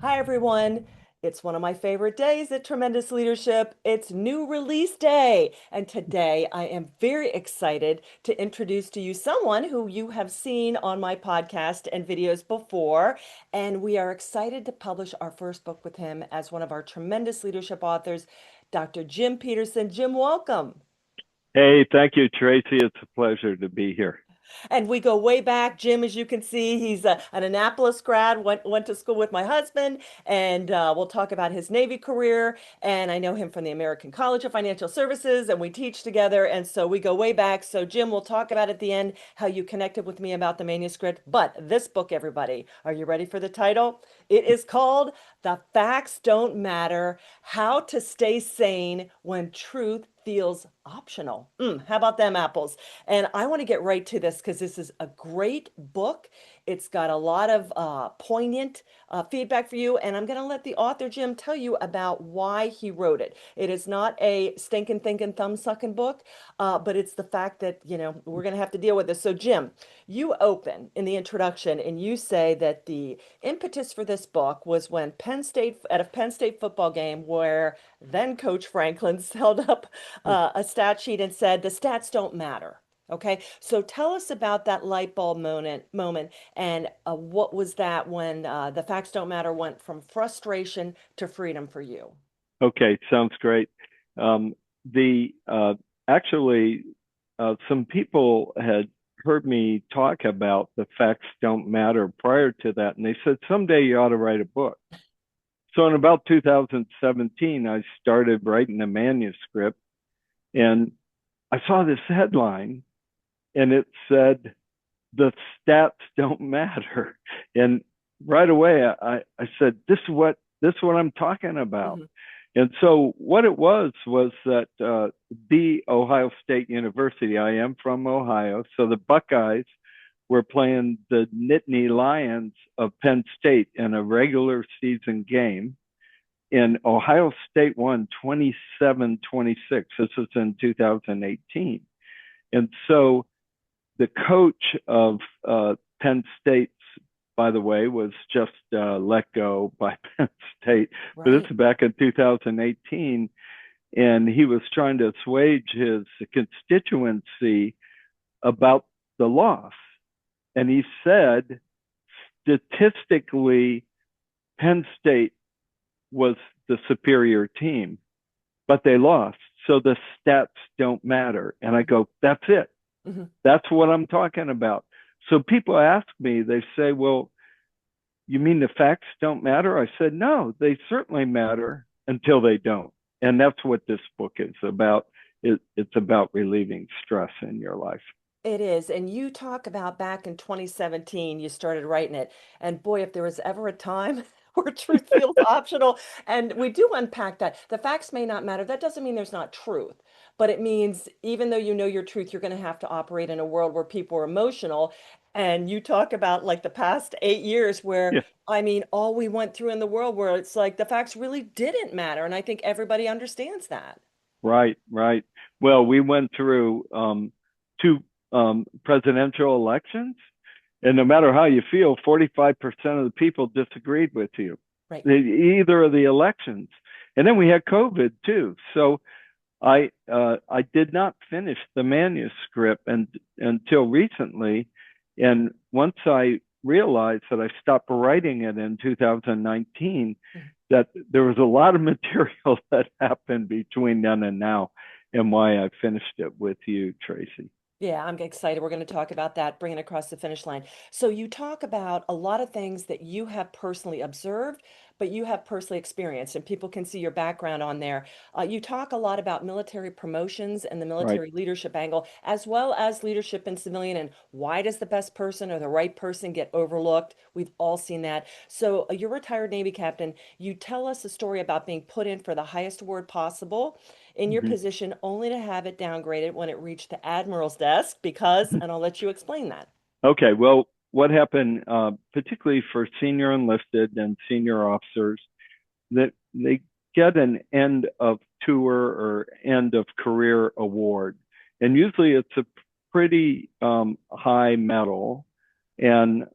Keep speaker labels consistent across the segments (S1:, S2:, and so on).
S1: Hi, everyone. It's one of my favorite days at Tremendous Leadership. It's new release day. And today I am very excited to introduce to you someone who you have seen on my podcast and videos before. And we are excited to publish our first book with him as one of our Tremendous Leadership authors, Dr. Jim Petersen. Jim, welcome.
S2: Hey, thank you, Tracy. It's a pleasure to be here.
S1: And we go way back. Jim, as you can see, he's an Annapolis grad, went to school with my husband, and we'll talk about his Navy career. And I know him from the American College of Financial Services, and we teach together. And so we go way back. So, Jim, we'll talk about at the end how you connected with me about the manuscript. But this book, everybody, are you ready for the title? It is called The Facts Don't Matter: How to Stay Sane When Truth Feels Optional. How about them apples? And I want to get right to this because this is a great book. It's got a lot of poignant feedback for you. And I'm going to let the author, Jim, tell you about why he wrote it. It is not a stinking, thinking, thumb sucking book, but it's the fact that, we're going to have to deal with this. So, Jim, you open in the introduction and you say that the impetus for this book was when at a Penn State football game where then Coach Franklin held up a stat sheet and said the stats don't matter. Okay, so tell us about that light bulb moment, and what was that when the facts don't matter went from frustration to freedom for you?
S2: Okay, sounds great. The actually, some people had heard me talk about the facts don't matter prior to that, and they said someday you ought to write a book. So in about 2017, I started writing a manuscript, and I saw this headline, and it said the stats don't matter. And right away, I said, this is what I'm talking about.
S1: Mhm.
S2: And so what it was that the Ohio State University, I am from Ohio, so the Buckeyes were playing the Nittany Lions of Penn State in a regular season game. And Ohio State won 27-26. This was in 2018. And so the coach of Penn State, by the way, was just let go by Penn State. But this
S1: Right.
S2: is back in 2018. And he was trying to assuage his constituency about the loss. And he said, statistically, Penn State was the superior team, but they lost. So the stats don't matter. And I go, that's it.
S1: Mhm.
S2: That's what I'm talking about. So people ask me, they say, well, you mean the facts don't matter? I said, no, they certainly matter until they don't. And that's what this book is about. It's about relieving stress in your life.
S1: It is. And you talk about back in 2017, you started writing it. And boy, if there was ever a time where truth feels optional, and we do unpack that. The facts may not matter. That doesn't mean there's not truth, but it means even though you know your truth, you're going to have to operate in a world where people are emotional. And you talk about like the past 8 years where,
S2: Yeah,
S1: I mean, all we went through in the world where it's like the facts really didn't matter. And I think everybody understands that.
S2: right, right. Well, we went through two presidential elections, and no matter how you feel, 45% of the people disagreed with you,
S1: Right.
S2: either of the elections. And then we had COVID too. So I did not finish the manuscript until recently, and once I realized that I stopped writing it in 2019, that there was a lot of material that happened between then and now, and why I finished it with you, Tracy.
S1: Yeah, I'm excited. We're going to talk about that, bringing it across the finish line. So you talk about a lot of things that you have personally observed, but you have personally experienced, and people can see your background on there. You talk a lot about military promotions and the
S2: Right.
S1: military leadership angle, as well as leadership in civilian, and why does the best person or the right person get overlooked? We've all seen that. So you're a retired Navy captain. You tell us a story about being put in for the highest award possible in your
S2: Mm-hmm.
S1: position only to have it downgraded when it reached the admiral's desk because, and I'll let you explain that.
S2: Okay, well, what happened, particularly for senior enlisted and senior officers, that they get an end of tour or end of career award. And usually it's a pretty high medal. And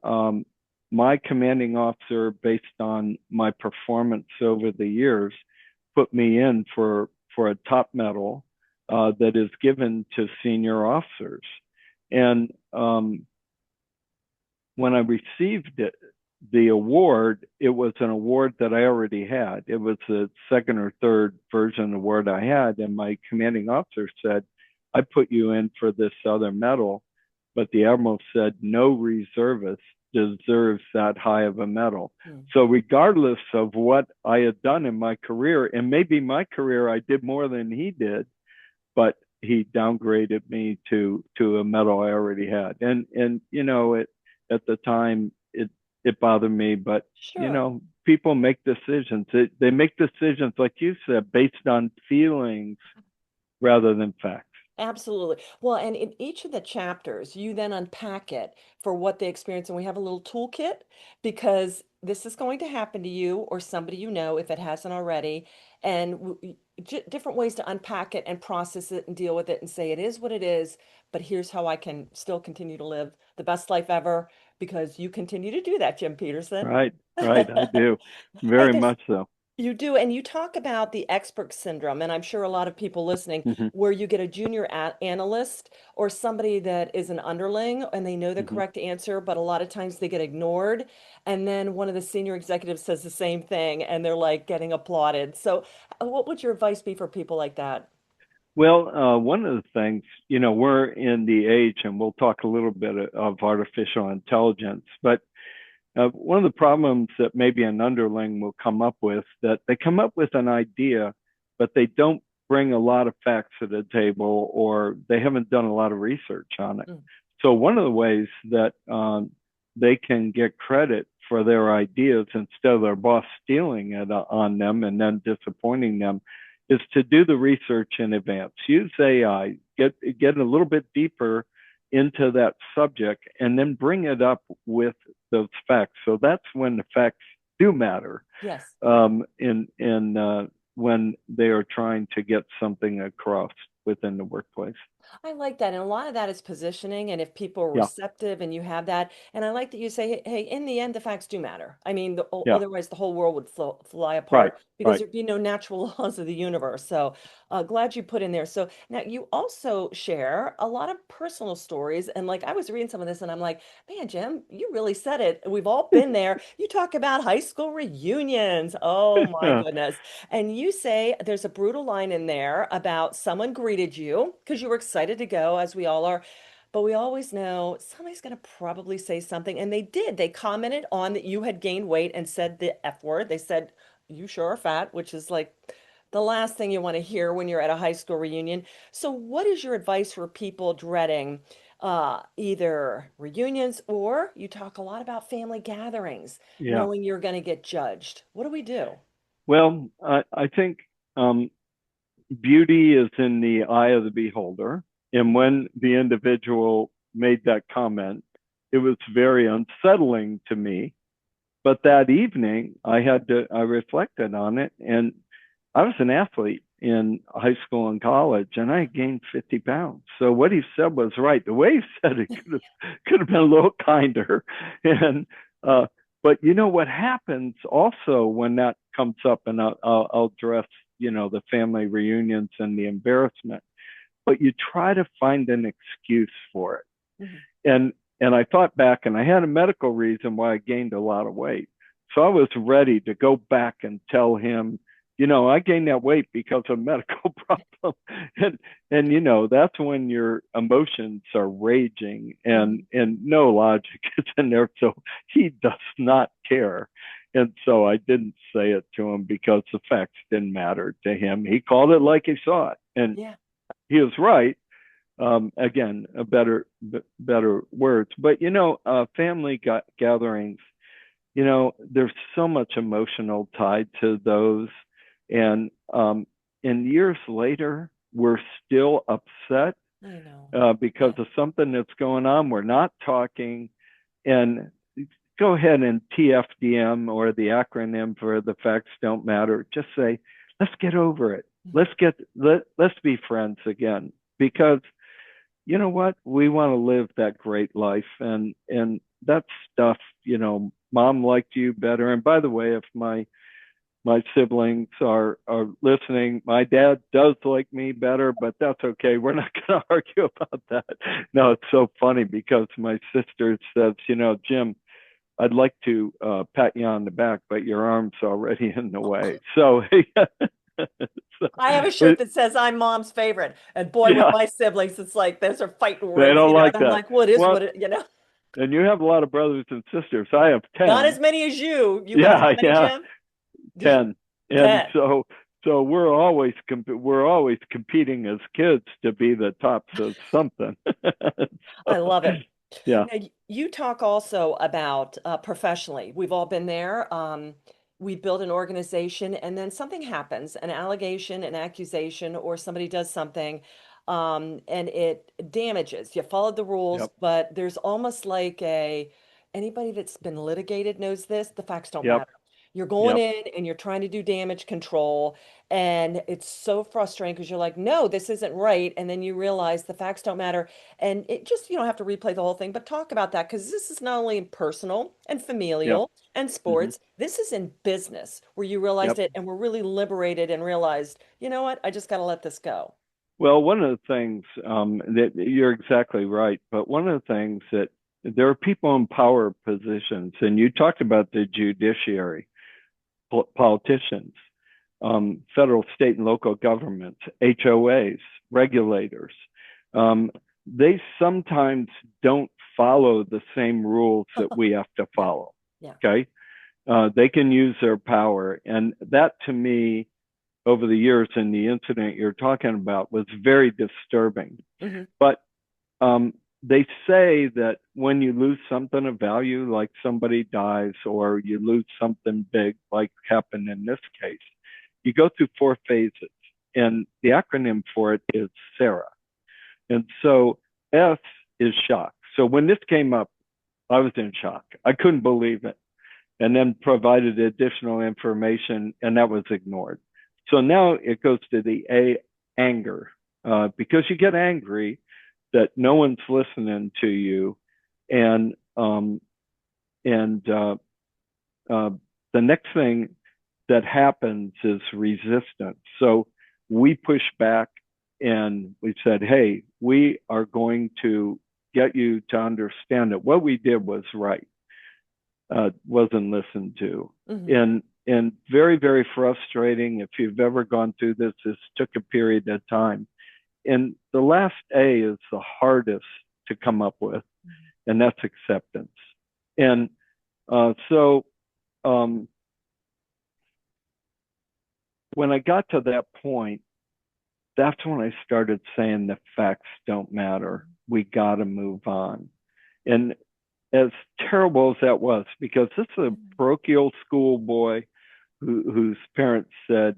S2: my commanding officer, based on my performance over the years, put me in for a top medal that is given to senior officers. And when I received the award, it was an award that I already had. It was the second or third version award I had, and my commanding officer said, "I put you in for this other medal," but the admiral said no reservist deserves that high of a medal.
S1: Mm.
S2: So regardless of what I had done in my career, and maybe my career I did more than he did, but he downgraded me to a medal I already had. And you know, it at the time it bothered me, but you
S1: Sure.
S2: know, people make decisions. They make decisions, like you said, based on feelings rather than facts.
S1: Absolutely. Well, and in each of the chapters, you then unpack it for what they experience. And we have a little toolkit because this is going to happen to you or somebody you know if it hasn't already. And different ways to unpack it and process it and deal with it and say it is what it is, but here's how I can still continue to live the best life ever because you continue to do that, Jim Peterson.
S2: Right, right. I do
S1: Hey,
S2: very
S1: there's
S2: much so.
S1: you do, and you talk about the expert syndrome, and I'm sure a lot of people listening,
S2: Hmm.
S1: where you get a junior analyst or somebody that is an underling and they know the
S2: Hmm.
S1: correct answer, but a lot of times they get ignored. And then one of the senior executives says the same thing, and they're like getting applauded. So, what would your advice be for people like that?
S2: Well, one of the things, you know, we're in the age, and we'll talk a little bit of artificial intelligence, but one of the problems that maybe an underling will come up with, that they come up with an idea, but they don't bring a lot of facts to the table, or they haven't done a lot of research on it.
S1: Mm.
S2: So one of the ways that they can get credit for their ideas instead of their boss stealing it on them and then disappointing them is to do the research in advance. Use AI, get a little bit deeper into that subject, and then bring it up with those facts. So that's when the facts do matter,
S1: Yes.
S2: in when they are trying to get something across within the workplace.
S1: I like that. And a lot of that is positioning. And if people are
S2: Yeah,
S1: receptive and you have that, and I like that you say, hey, in the end, the facts do matter. I mean,
S2: yeah,
S1: otherwise the whole world would fly
S2: right,
S1: apart because
S2: right.
S1: there'd be no natural laws of the universe. So glad you put in there. So now you also share a lot of personal stories. And like I was reading some of this and I'm like, man, Jim, you really said it. We've all been there. You talk about high school reunions. Oh my goodness. And you say there's a brutal line in there about someone greeted you because you were excited to go, as we all are. But we always know somebody's going to probably say something. And they did. They commented on that you had gained weight and said the F word. They said, you sure are fat, which is like the last thing you want to hear when you're at a high school reunion. So, what is your advice for people dreading either reunions or you talk a lot about family gatherings,
S2: Yeah.
S1: knowing you're going to get judged? What do we do?
S2: Well, I think um, beauty is in the eye of the beholder. And when the individual made that comment, it was very unsettling to me. But that evening, I reflected on it, and I was an athlete in high school and college, and I gained 50 pounds. So what he said was right. The way he said it could have been a little kinder. And but you know what happens also when that comes up, and I'll address, you know, the family reunions and the embarrassment, but you try to find an excuse for it.
S1: Mhm.
S2: And I thought back, and I had a medical reason why I gained a lot of weight. So I was ready to go back and tell him, you know, I gained that weight because of a medical problem. and and you know, that's when your emotions are raging,
S1: Mhm.
S2: and no logic is in there. So he does not care. And so I didn't say it to him because the facts didn't matter to him. He called it like he saw it. And
S1: Yeah.
S2: he was right. Again, a better words. But you know, family gatherings, you know, there's so much emotional tied to those, and years later, we're still upset
S1: I know.
S2: because
S1: Yeah.
S2: of something that's going on. We're not talking, and go ahead and TFDM, or the acronym for the facts don't matter. Just say, let's get over it.
S1: Mhm.
S2: Let's be friends again, because you know what? We want to live that great life, and that stuff, you know, mom liked you better. And by the way, if my siblings are listening, my dad does like me better, but that's okay. We're not going to argue about that. No, it's so funny because my sister says, Jim, I'd like to pat you on the back, but your arm's already in the way. So, so
S1: I have a shirt
S2: but
S1: that says I'm mom's favorite. And boy, with
S2: yeah,
S1: my siblings, it's like those are fighting
S2: they
S1: words,
S2: don't
S1: and
S2: like
S1: I'm
S2: that.
S1: like, what is
S2: Well,
S1: what it?
S2: and you have a lot of brothers and sisters. I have
S1: Not as
S2: 10.
S1: many as you. You have
S2: Yeah,
S1: how many,
S2: yeah,
S1: Jim?
S2: 10. And
S1: 10.
S2: so we're always competing as kids to be the tops of something.
S1: I
S2: So,
S1: love it.
S2: yeah,
S1: Now, you talk also about professionally. We've all been there. We build an organization, and then something happens, an allegation, an accusation, or somebody does something, and it damages. You followed the rules,
S2: yep,
S1: but there's almost like anybody that's been litigated knows this, the facts don't
S2: yep,
S1: matter. You're going
S2: yep,
S1: in and you're trying to do damage control, and it's so frustrating because you're like, no, this isn't right. And then you realize the facts don't matter. And it just, you don't have to replay the whole thing, but talk about that because this is not only personal and
S2: yep,
S1: familial and
S2: hmm
S1: sports, this is in business where you realized
S2: yep.
S1: it and were really liberated and realized, you know what, I just got to let this go.
S2: Well, one of the things that you're exactly right, but one of the things that there are people in power positions, and you talked about the judiciary, politicians, federal, state, and local governments, HOAs, regulators. Um, they sometimes don't follow the same rules that we have to
S1: Yeah,
S2: follow.
S1: yeah.
S2: Okay. They can use their power. And that to me, over the years, and the incident you're talking about was very disturbing.
S1: Hmm.
S2: But they say that when you lose something of value, like somebody dies, or you lose something big, like happened in this case, you go through 4 phases. And the acronym for it is Sarah. And so S is shock. So when this came up, I was in shock. I couldn't believe it. And then provided additional information, and that was ignored. So now it goes to the A, anger, because you get angry that no one's listening to you, and and uh, the next thing that happens is resistance. So we push back and we said, hey, we are going to get you to understand that what we did was right, wasn't listened to.
S1: Hmm.
S2: And very, very frustrating. If you've ever gone through this, this took a period of time. And the last A is the hardest to come up with, and that's acceptance. And so um, when I got to that point, that's when I started saying the facts don't matter. We got to move on. And as terrible as that was, because this is a parochial school boy whose parents said,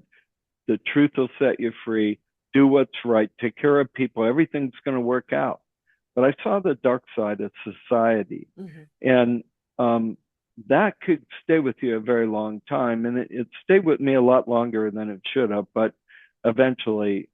S2: the truth will set you free, do what's right, take care of people, everything's going to work out. But I saw the dark side of society.
S1: Hmm.
S2: And that could stay with you a very long time. And it stayed with me a lot longer than it should have. But eventually,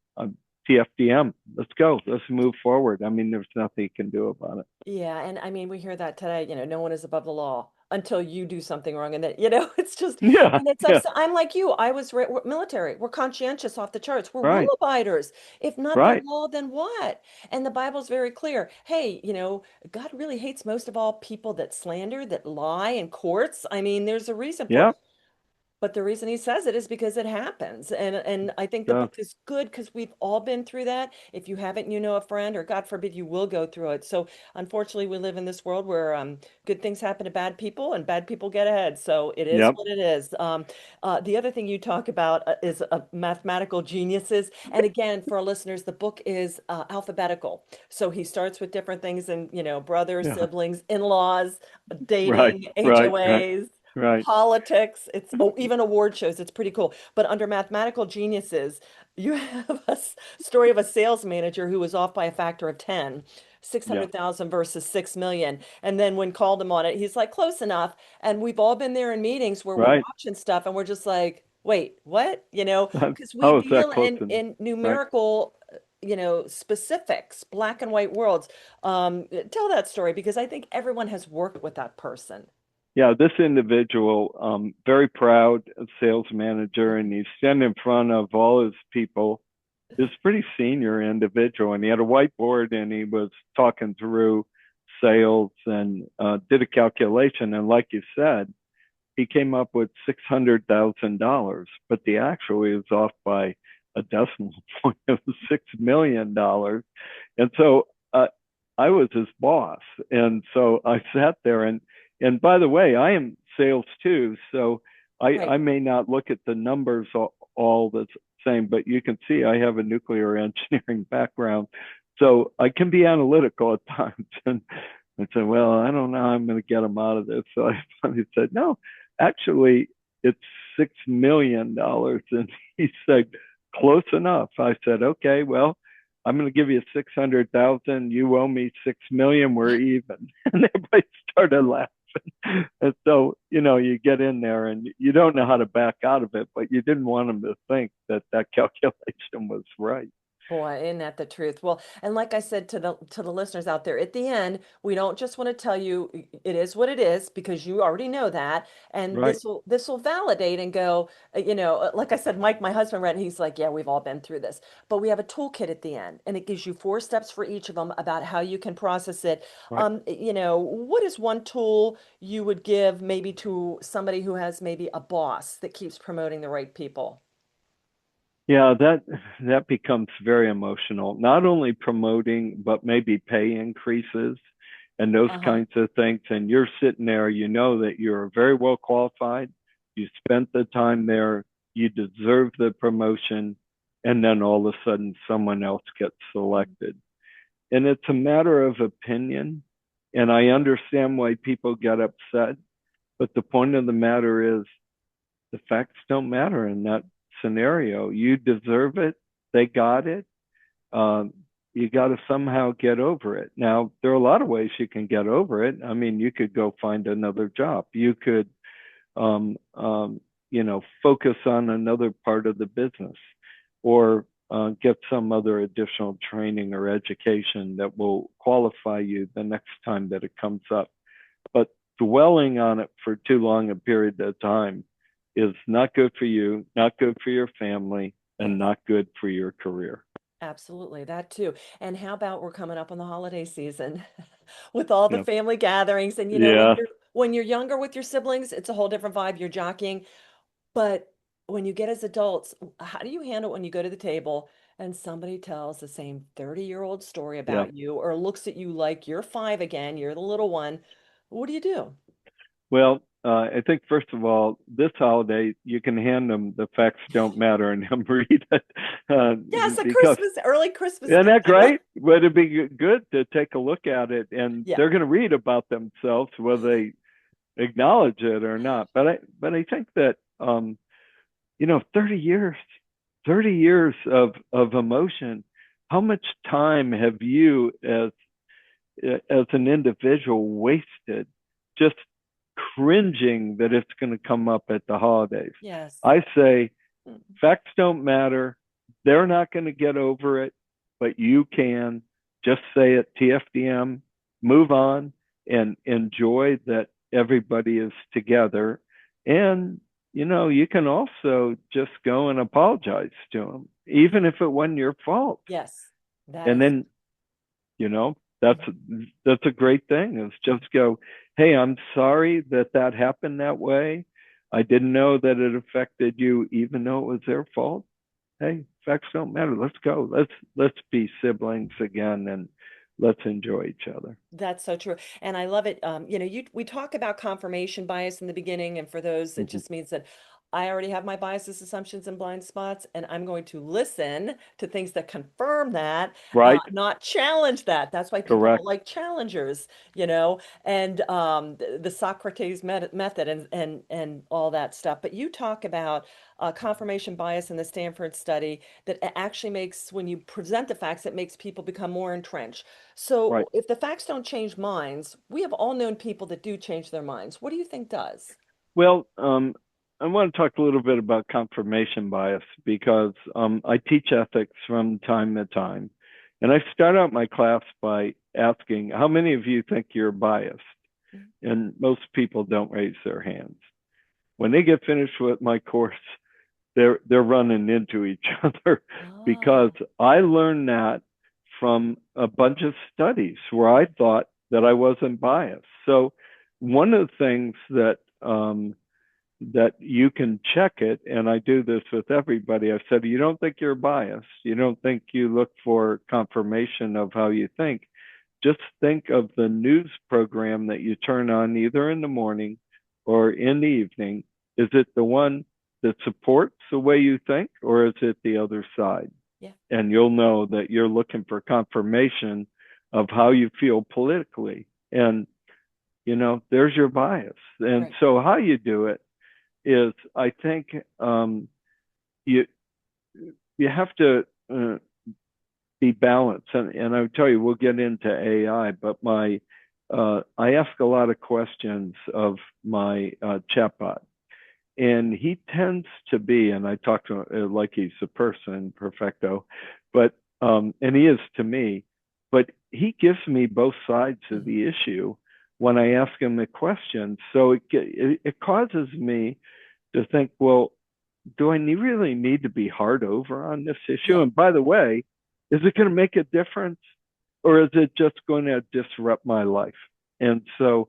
S2: TFDM, let's go, let's move forward. I mean, there's nothing you can do about it.
S1: Yeah, and I mean, we hear that today, no one is above the law until you do something wrong. And then, it's just,
S2: Yeah,
S1: and it's
S2: yeah,
S1: upset. I'm like you. We're military. We're conscientious off the charts. We're rule
S2: right,
S1: abiders. If not the
S2: right.
S1: law, then what? And the Bible's very clear. Hey, God really hates most of all people that slander, that lie in courts. I mean, there's a reason for it.
S2: Yeah,
S1: But the reason he says it is because it happens. And I think the
S2: yeah,
S1: book is good because we've all been through that. If you haven't, you know a friend, or God forbid, you will go through it. So unfortunately, we live in this world where good things happen to bad people and bad people get ahead. So it is
S2: yep,
S1: what it is. The other thing you talk about is mathematical geniuses. And again, for our listeners, the book is alphabetical. So he starts with different things and, brothers,
S2: yeah,
S1: siblings, in-laws,
S2: right,
S1: dating,
S2: right, right,
S1: HOAs,
S2: right.
S1: politics. It's even award shows. It's pretty cool. But under mathematical geniuses, you have a story of a sales manager who was off by a factor of 10,
S2: Yeah,
S1: 600,000 versus 6 million. And then when called him on it, he's like, close enough. And we've all been there in meetings where we're
S2: right.
S1: watching stuff and we're just like, wait, what? Because we
S2: How is that
S1: deal
S2: close enough?
S1: in
S2: Right.
S1: numerical specifics, black and white worlds. Tell that story because I think everyone has worked with that person.
S2: Yeah, this individual, very proud sales manager, and he's standing in front of all his people. This pretty senior individual, and he had a whiteboard, and he was talking through sales and did a calculation. And like you said, he came up with $600,000, but the actual he was off by a decimal point of $6 million. And so I was his boss, and so I sat there, and by the way, I am sales too, so I
S1: Right.
S2: may not look at the numbers all the same, but you can see I have a nuclear engineering background, so I can be analytical at times. And I said, well, I don't know how I'm going to get him out of this. So I finally said, no, actually, it's $6 million. And he said, close enough. I said, okay, well, I'm going to give you 600,000. You owe me 6 million. We're even. And everybody started laughing. And so, you get in there and you don't know how to back out of it, but you didn't want them to think that that calculation was right.
S1: Boy, isn't that the truth? Well, and like I said to the listeners out there, at the end, we don't just want to tell you it is what it is because you already know that, and
S2: Right.
S1: this will validate and go, like I said, Mike, my husband read, and he's like, yeah, we've all been through this, but we have a toolkit at the end, and it gives you 4 steps for each of them about how you can process it.
S2: Right.
S1: What is one tool you would give maybe to somebody who has maybe a boss that keeps promoting the right people?
S2: Yeah, that becomes very emotional. Not only promoting, but maybe pay increases and those
S1: Uh-huh.
S2: kinds of things. And you're sitting there, you know that you're very well qualified. You spent the time there, you deserve the promotion, and then all of a sudden someone else gets selected. And it's a matter of opinion. And I understand why people get upset, but the point of the matter is the facts don't matter in that scenario. You deserve it. They got it. Um, you got to somehow get over it. Now, there are a lot of ways you can get over it. I mean, you could go find another job. You could, um, um, focus on another part of the business, or get some other additional training or education that will qualify you the next time that it comes up. But dwelling on it for too long a period of time is not good for you, not good for your family, and
S1: Yes.
S2: not good for your career.
S1: Absolutely, that too. And how about we're coming up on the holiday season with all the
S2: Yeah.
S1: family gatherings and
S2: Yeah.
S1: when you're younger with your siblings, it's a whole different vibe. You're jockeying. But when you get as adults, how do you handle it when you go to the table and somebody tells the same 30-year-old story
S2: Yeah.
S1: about you or looks at you like you're 5 again, you're the little one. What do you do?
S2: Well, I think first of all, this holiday you can hand them the facts don't matter and them read it, uh,
S1: Yes, a
S2: because
S1: Christmas, early Christmas
S2: isn't
S1: gift.
S2: that
S1: I love.
S2: great? Would it be good to take a look at it, and
S1: Yeah.
S2: they're going to read about themselves whether they acknowledge it or not. But I think that 30 years, 30 years of emotion. How much time have you as an individual wasted just cringing that it's going to come up at the holidays?
S1: Yes.
S2: I say
S1: Mm.
S2: facts don't matter. They're not going to get over it, but you can. Just say it, TFDM, move on, and enjoy that everybody is together. And, you can also just go and apologize to them, even if it wasn't your fault.
S1: Yes. That
S2: And
S1: is.
S2: then, you know, that's that's a great thing, is just go, hey, I'm sorry that that happened that way. I didn't know that it affected you, even though it was their fault. Hey, facts don't matter. Let's go. Let's be siblings again, and let's enjoy each other.
S1: That's so true. And I love it. We talk about confirmation bias in the beginning, and for those, it
S2: Mm-hmm.
S1: just means that I already have my biases, assumptions, and blind spots, and I'm going to listen to things that confirm that,
S2: Right?
S1: not challenge that. That's why people don't
S2: Correct.
S1: like challengers, and the Socrates method and all that stuff. But you talk about confirmation bias in the Stanford study that actually makes, when you present the facts, it makes people become more entrenched.
S2: Right.
S1: So if the facts don't change minds, we have all known people that do change their minds. What do you think does?
S2: Well, I want to talk a little bit about confirmation bias, because I teach ethics from time to time. And I start out my class by asking, how many of you think you're biased? and most people don't raise their hands. When they get finished with my course, they're running into each other because
S1: Oh,
S2: I learned that from a bunch of studies where I thought that I wasn't biased. So one of the things that you can check it, and I do this with everybody. I've said, you don't think you're biased. You don't think you look for confirmation of how you think. Just think of the news program that you turn on either in the morning or in the evening. Is it the one that supports the way you think, or is it the other side?
S1: yeah,
S2: And you'll know that you're looking for confirmation of how you feel politically. And, there's your bias. And
S1: right.
S2: so how you do it is, I think, you you have to be balanced. And I would tell you, we'll get into AI, but I ask a lot of questions of my chatbot, and he tends to be, and I talk to him like he's a person, perfecto, but and he is to me, but he gives me both sides of
S1: Mhm.
S2: the issue when I ask him the question. So it causes me to think, well, do I really need to be hard over on this issue?
S1: Yeah,
S2: And by the way, is it going to make a difference, or is it just going to disrupt my life? And so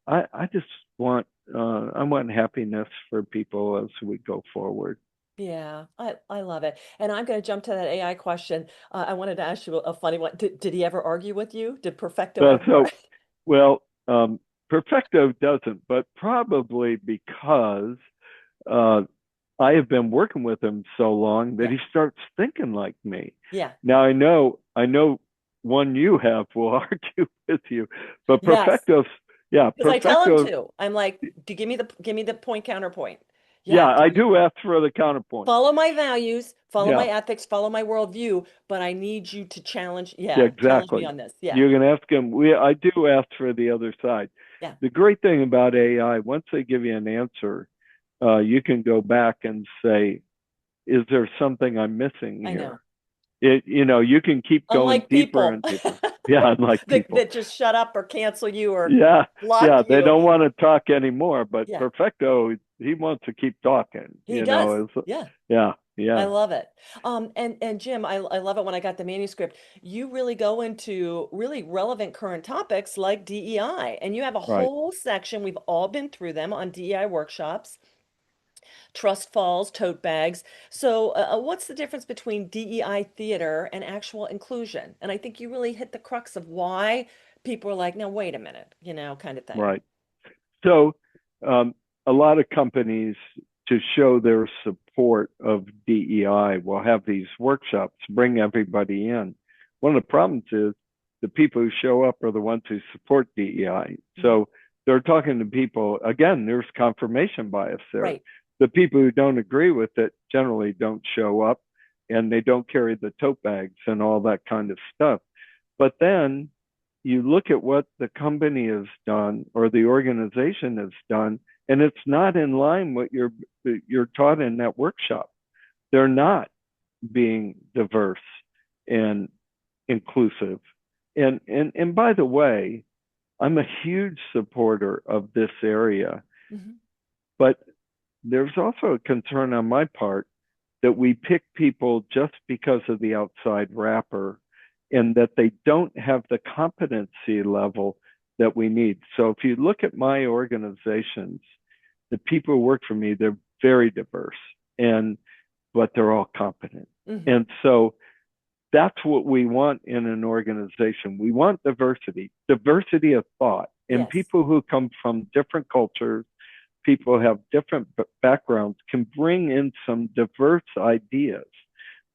S2: I just want I want happiness for people as we go forward.
S1: yeah, I love it. And I'm going to jump to that AI question. I wanted to ask you a funny one. Did he ever argue with you? Did Perfecto ever?
S2: So well, perfecto doesn't, but probably because uh, I have been working with him so long that
S1: Yeah,
S2: he starts thinking like me.
S1: yeah,
S2: Now I know one you have will argue with you, but
S1: yes.
S2: yeah,
S1: Because I tell him
S2: perfectos,
S1: to. I'm like, give me the point counterpoint. You
S2: yeah,
S1: have to
S2: I
S1: be
S2: do ask for the counterpoint.
S1: follow my values, follow my
S2: Yeah,
S1: ethics, follow my worldview, but I need you to challenge,
S2: yeah,
S1: challenge me
S2: exactly.
S1: on this. Yeah,
S2: You can ask him. I do ask for the other side.
S1: yeah,
S2: The great thing about AI, once they give you an answer, you can go back and say, "Is there something I'm missing
S1: I know.
S2: here?" You can keep going
S1: Unlike
S2: deeper
S1: people
S2: and deeper. Yeah, unlike people.
S1: that just shut up or cancel you or
S2: Yeah,
S1: block
S2: yeah, they
S1: you.
S2: don't want to talk anymore, but
S1: Yeah,
S2: Perfecto, he wants to keep talking,
S1: he does. Yeah.
S2: yeah,
S1: I
S2: yeah,
S1: love it. And Jim, I love it when I got the manuscript. You really go into really relevant current topics like DEI, and you have a
S2: right,
S1: whole section. We've all been through them on DEI workshops, trust falls, tote bags. So, what's the difference between DEI theater and actual inclusion? And I think you really hit the crux of why people are like, now, wait a minute, kind of thing.
S2: right. So, um, a lot of companies, to show their support of DEI, will have these workshops, bring everybody in. One of the problems is the people who show up are the ones who support DEI.
S1: Mhm.
S2: So they're talking to people, again, there's confirmation bias there.
S1: Right.
S2: The people who don't agree with it generally don't show up, and they don't carry the tote bags and all that kind of stuff. But then you look at what the company has done or the organization has done, and it's not in line with you're taught in that workshop. They're not being diverse and inclusive. And by the way, I'm a huge supporter of this area,
S1: Mhm.
S2: but there's also a concern on my part that we pick people just because of the outside wrapper, and that they don't have the competency level that we need. So if you look at my organizations, the people who work for me, they're very diverse, and but they're all competent.
S1: Mhm.
S2: And so that's what we want in an organization. We want diversity of thought, and
S1: Yes.
S2: people who come from different cultures, people who have different backgrounds can bring in some diverse ideas,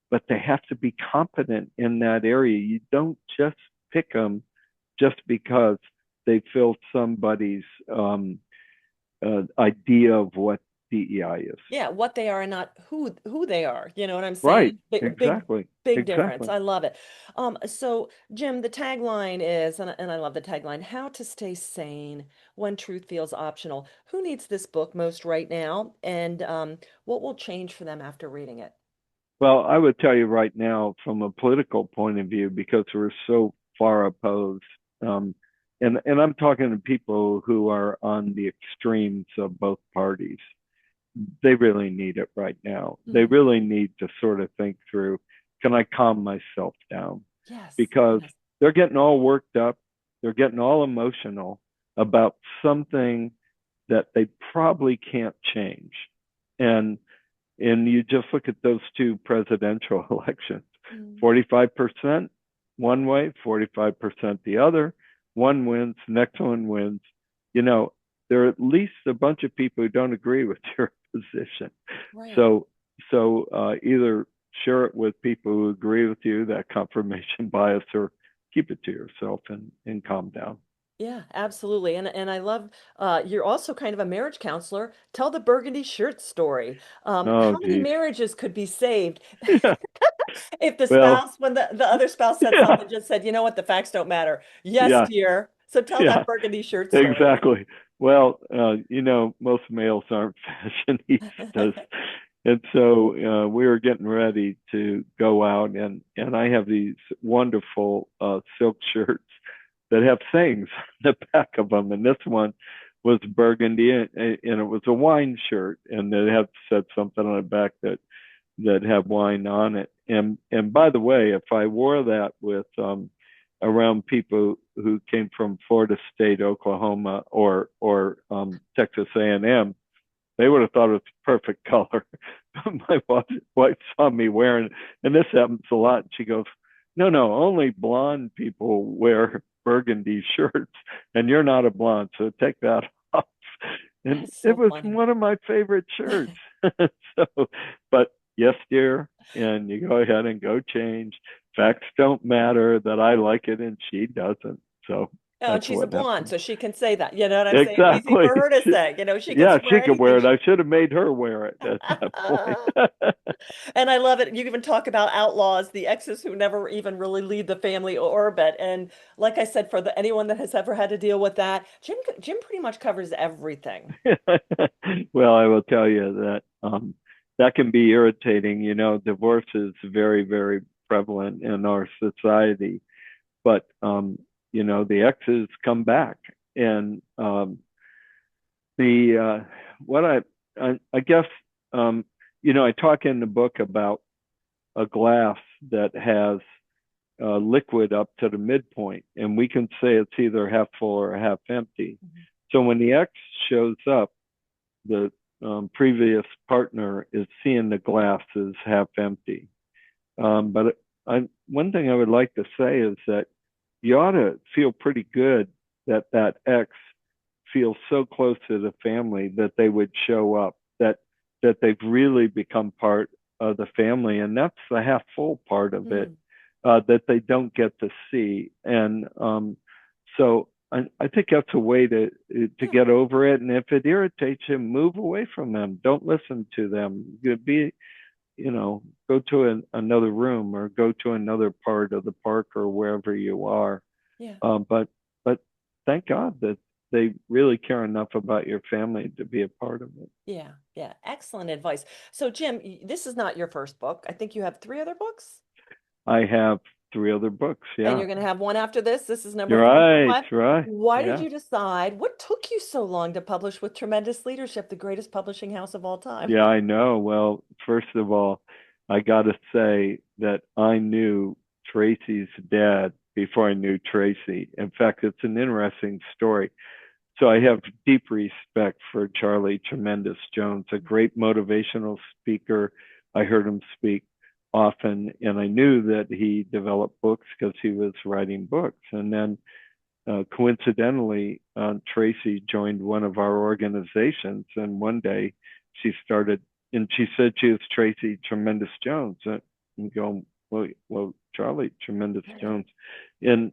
S2: but they have to be competent in that area. You don't just pick them just because they fill somebody's idea of what DEI is.
S1: Yeah, what they are and not who they are. You know what I'm
S2: Right.
S1: saying? Big difference.
S2: Exactly.
S1: I love it. So Jim, the tagline is, and I love the tagline, how to stay sane when truth feels optional. Who needs this book most right now? And what will change for them after reading it?
S2: Well, I would tell you right now, from a political point of view, because we're so far opposed, um, and I'm talking to people who are on the extremes of both parties. They really need it right now. They
S1: Mhm.
S2: really need to sort of think through, can I calm myself down?
S1: Yes,
S2: Because
S1: yes,
S2: they're getting all worked up, they're getting all emotional about something that they probably can't change. And and you just look at those two presidential elections,
S1: mm,
S2: 45% one way, 45% the other. One wins, next one wins. You know, there are at least a bunch of people who don't agree with your position.
S1: right.
S2: So, either share it with people who agree with you, that confirmation bias, or keep it to yourself and calm down.
S1: Yeah, absolutely. And I love you're also kind of a marriage counselor. Tell the burgundy shirt story.
S2: Oh,
S1: How many
S2: geez.
S1: marriages could be saved
S2: Yeah.
S1: if the
S2: Well,
S1: spouse, when the other spouse said
S2: yeah,
S1: something, just said, you know what, the facts don't matter. Yes,
S2: yeah,
S1: dear. So tell
S2: yeah.
S1: that burgundy shirt story.
S2: Exactly. Well, most males aren't fashionistas, and so we were getting ready to go out, and I have these wonderful silk shirts that have sayings on the back of them, and this one was burgundy, and it was a wine shirt, and it had said something on the back that had wine on it. And by the way, if I wore that with around people who came from Florida State, Oklahoma, or Texas A&M, they would have thought it was perfect color. My wife saw me wearing, and this happens a lot. She goes, "No, no, only blonde people wear burgundy shirts, and you're not a blonde, so take that off." And
S1: That's
S2: it
S1: so
S2: was
S1: funny.
S2: one of my favorite shirts. So, but yes, dear, and you go ahead and go change. Facts don't matter that I like it and she doesn't. So
S1: Oh, and
S2: that's
S1: she's a
S2: what
S1: blonde,
S2: happened.
S1: so she can say that. You know what I'm saying? Easy
S2: Exactly.
S1: for her to say. You know, she can
S2: Yeah, she
S1: swear
S2: could wear
S1: anything.
S2: it. I should have made her wear it at that point.
S1: And I love it. You even talk about outlaws, the exes who never even really leave the family orbit. And like I said, for anyone that has ever had to deal with that, Jim pretty much covers everything.
S2: Well, I will tell you that that can be irritating. Divorce is very, very prevalent in our society, but the exes come back, and the what I guess I talk in the book about a glass that has liquid up to the midpoint, and we can say it's either half full or half empty.
S1: Mhm.
S2: So when the ex shows up, the previous partner is seeing the glass as half empty. But one thing I would like to say is that you ought to feel pretty good that that ex feels so close to the family that they would show up, that they've really become part of the family, and that's the half full part of it
S1: Mm,
S2: that they don't get to see. And so I think that's a way to
S1: yeah,
S2: get over it. And if it irritates you, move away from them. Don't listen to them. Go to another room or go to another part of the park or wherever you are.
S1: yeah.
S2: But thank God that they really care enough about your family to be a part of it.
S1: Yeah, yeah, excellent advice. So, Jim, this is not your first book. I think you have three other books,
S2: I have three other books.
S1: and
S2: Yeah.
S1: you're going to have one after this. This is number
S2: You're
S1: four.
S2: right.
S1: Why,
S2: Right.
S1: why did
S2: Yeah.
S1: you decide? What took you so long to publish with Tremendous Leadership, the greatest publishing house of all time?
S2: Yeah, I know. Well, first of all, I got to say that I knew Tracy's dad before I knew Tracy. In fact, it's an interesting story. So I have deep respect for Charlie Tremendous Jones, a great motivational speaker. I heard him speak often, and I knew that he developed books because he was writing books. And then coincidentally, Tracy joined one of our organizations, and one day she started, and she said she was Tracy Tremendous Jones. And go, well, Charlie Tremendous Jones, and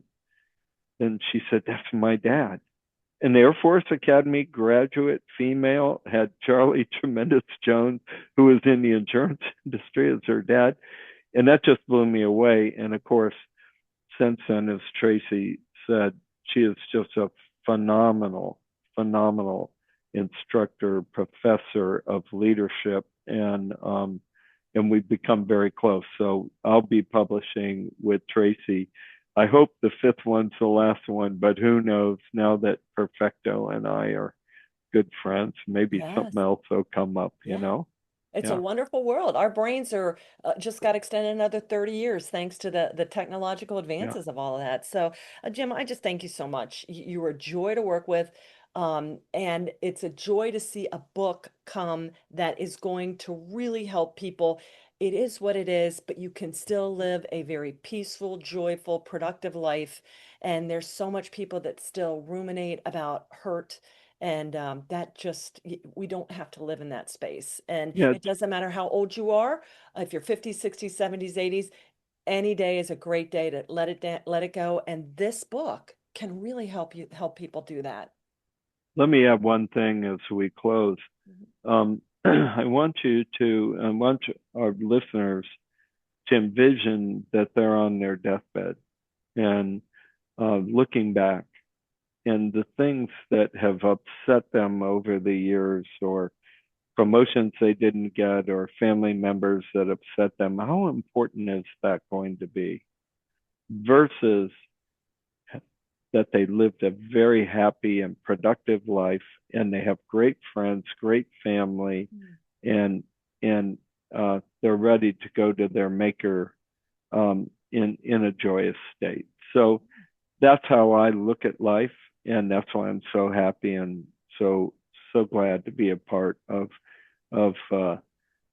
S2: then she said, "That's my dad." An Air Force Academy graduate female had Charlie Tremendous Jones, who was in the insurance industry, as her dad, and that just blew me away. And of course, since then, as Tracy said, she is just a phenomenal, phenomenal instructor, professor of leadership, and we've become very close. So I'll be publishing with Tracy I hope the fifth one's the last one, but who knows? Now that Perfecto and I are good friends, maybe something
S1: Yes.
S2: else will come up, you
S1: Yeah.
S2: know?
S1: It's a
S2: Yeah,
S1: wonderful world. Our brains are just got extended another 30 years thanks to the technological
S2: yeah.
S1: advances of all of that. So, Jim, I just thank you so much. You were a joy to work with. And it's a joy to see a book come that is going to really help people. It is what it is, but you can still live a very peaceful, joyful, productive life. And there's so much people that still ruminate about hurt and that just, we don't have to live in that space. And
S2: Yeah,
S1: it doesn't matter how old you are, if you're 50s, 60s, 70s, 80s, any day is a great day to let it go. And this book can really help people do that.
S2: let me add one thing as we close.
S1: Mhm.
S2: I want our listeners to envision that they're on their deathbed and looking back and the things that have upset them over the years or promotions they didn't get or family members that upset them, how important is that going to be versus that they lived a very happy and productive life and they have great friends, great family,
S1: Mm.
S2: and they're ready to go to their maker in a joyous state. So that's how I look at life, and that's why I'm so happy and so glad to be a part of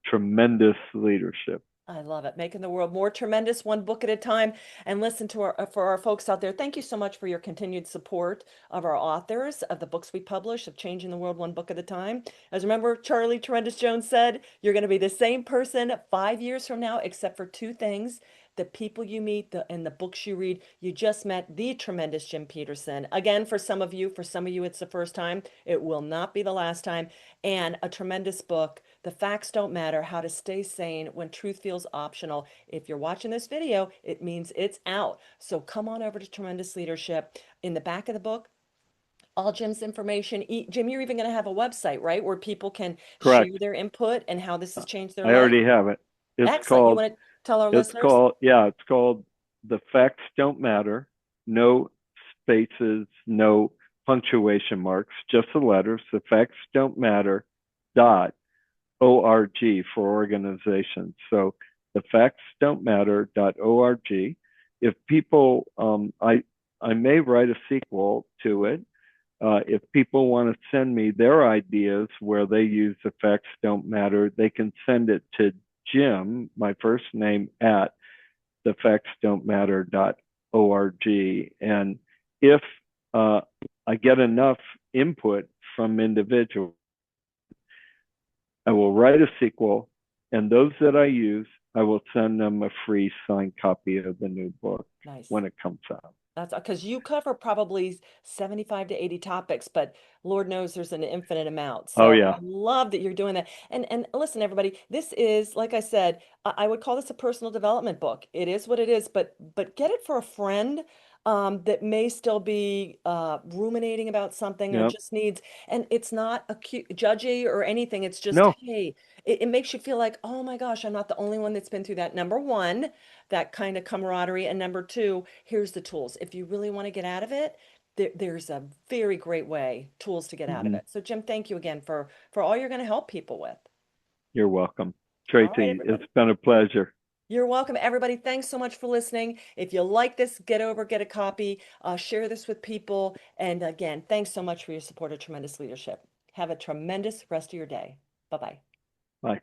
S2: tremendous leadership.
S1: I love it. Making the world more tremendous, one book at a time. And listen to for our folks out there, thank you so much for your continued support of our authors, of the books we publish, of changing the world one book at a time. As remember, Charlie Tremendous Jones said, you're going to be the same person 5 years from now, except for two things: the people you meet, and the books you read. You just met the tremendous Jim Petersen. Again, for some of you, it's the first time. It will not be the last time. And a tremendous book, The Facts Don't Matter: How to Stay Sane When Truth Feels Optional. If you're watching this video, it means it's out. So come on over to Tremendous Leadership. In the back of the book, all Jim's information. Jim, you're even going to have a website, right, where people can share
S2: Correct.
S1: their input and how this has changed their
S2: I
S1: life?
S2: already have it. It's
S1: Excellent. You
S2: called
S1: want to tell our
S2: it's
S1: listeners?
S2: called yeah, it's called The Facts Don't Matter. No spaces, no punctuation marks, just the letters. The Facts Don't Matter dot org for organizations. So the facts don't matter.org. If people, I may write a sequel to it. If people want to send me their ideas where they use the facts don't matter, they can send it to Jim, my first name, at the facts don't matter.org. And if uh, I get enough input from individuals, I will write a sequel, and those that I use, I will send them a free signed copy of the new book
S1: Nice.
S2: when it comes out.
S1: That's because you cover probably 75 to 80 topics, but Lord knows there's an infinite amount.
S2: Oh,
S1: So I
S2: yeah.
S1: love that you're doing that. And listen, everybody, this is, like I said, I would call this a personal development book. It is what it is, but get it for a friend that may still be ruminating about something or
S2: Yep.
S1: just needs, and it's not judgy or anything. It's just,
S2: No,
S1: hey, it makes you feel like, oh my gosh, I'm not the only one that's been through that. Number one, that kind of camaraderie. And number two, here's the tools. If you really want to get out of it, there's a very great way, tools to get out of
S2: mm-hmm.
S1: it. So Jim, thank you again for all you're going to help people with.
S2: You're welcome.
S1: All right,
S2: Tracy, it's
S1: everybody.
S2: been a pleasure.
S1: You're welcome. Everybody, thanks so much for listening. If you like this, get a copy, share this with people. And again, thanks so much for your support of Tremendous Leadership. Have a tremendous rest of your day. Bye-bye.
S2: Bye.